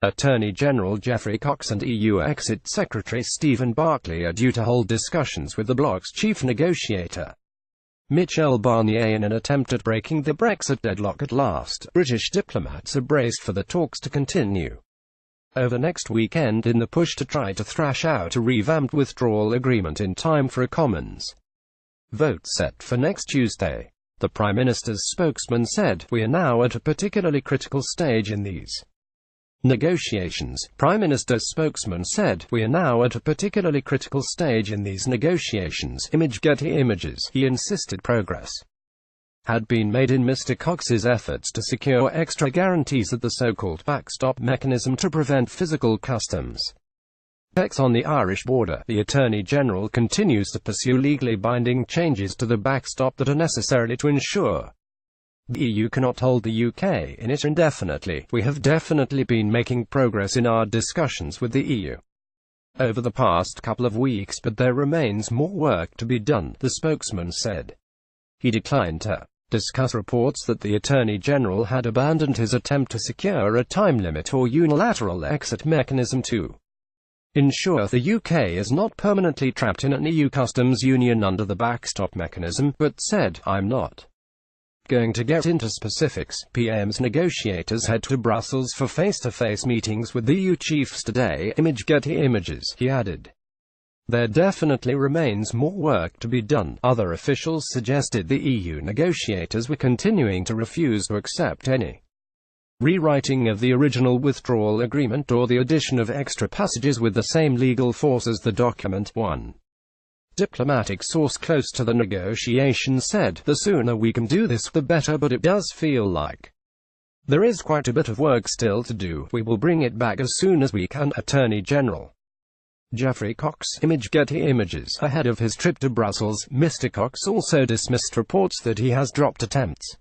Attorney General Geoffrey Cox and EU Exit Secretary Stephen Barclay are due to hold discussions with the bloc's chief negotiator, Michel Barnier, in an attempt at breaking the Brexit deadlock at last. British diplomats are braced for the talks to continue over next weekend in the push to try to thrash out a revamped withdrawal agreement in time for a Commons vote set for next Tuesday. The Prime Minister's spokesman said, "We are now at a particularly critical stage in these negotiations." Prime Minister's spokesman said, "We are now at a particularly critical stage in these negotiations." Getty Images. He insisted progress had been made in Mr Cox's efforts to secure extra guarantees at the so-called backstop mechanism to prevent physical customs checks on the Irish border. The Attorney General continues to pursue legally binding changes to the backstop that are necessary to ensure the EU cannot hold the UK in it indefinitely. "We have definitely been making progress in our discussions with the EU over the past couple of weeks, but there remains more work to be done," the spokesman said. He declined to discuss reports that the Attorney General had abandoned his attempt to secure a time limit or unilateral exit mechanism to ensure the UK is not permanently trapped in an EU customs union under the backstop mechanism, but said, "I'm not going to get into specifics." PM's negotiators head to Brussels for face-to-face meetings with the EU chiefs today. Getty Images. He added, "There definitely remains more work to be done." Other officials suggested the EU negotiators were continuing to refuse to accept any rewriting of the original withdrawal agreement or the addition of extra passages with the same legal force as the document. One diplomatic source close to the negotiations said, "The sooner we can do this, the better, but it does feel like there is quite a bit of work still to do. We will bring it back as soon as we can." Attorney General Geoffrey Cox. Getty Images. Ahead of his trip to Brussels, Mr Cox also dismissed reports that he has dropped attempts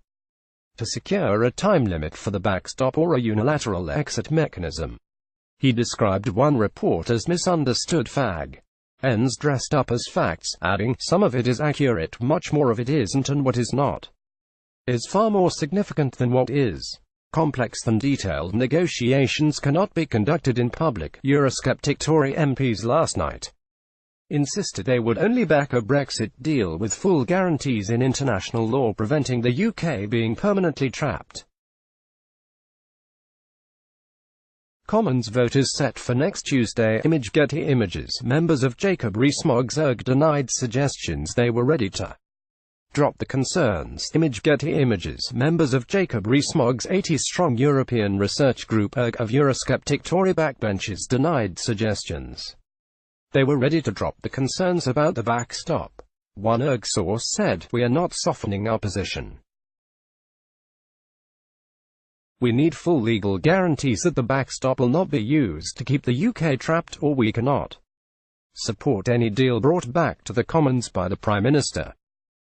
to secure a time limit for the backstop or a unilateral exit mechanism. He described one report as misunderstood ends dressed up as facts, adding, "Some of it is accurate, much more of it isn't, and what is not is far more significant than what is." Complex and detailed negotiations cannot be conducted in public. Eurosceptic Tory MPs last night insisted they would only back a Brexit deal with full guarantees in international law preventing the UK being permanently trapped. Commons vote is set for next Tuesday. Getty Images. Members of Jacob Rees-Mogg's ERG denied suggestions they were ready to drop the concerns. Getty Images. Members of Jacob Rees-Mogg's 80-strong European research group ERG of Eurosceptic Tory backbenchers denied suggestions they were ready to drop the concerns about the backstop. One ERG source said, "We are not softening our position. We need full legal guarantees that the backstop will not be used to keep the UK trapped, or we cannot support any deal brought back to the Commons by the Prime Minister."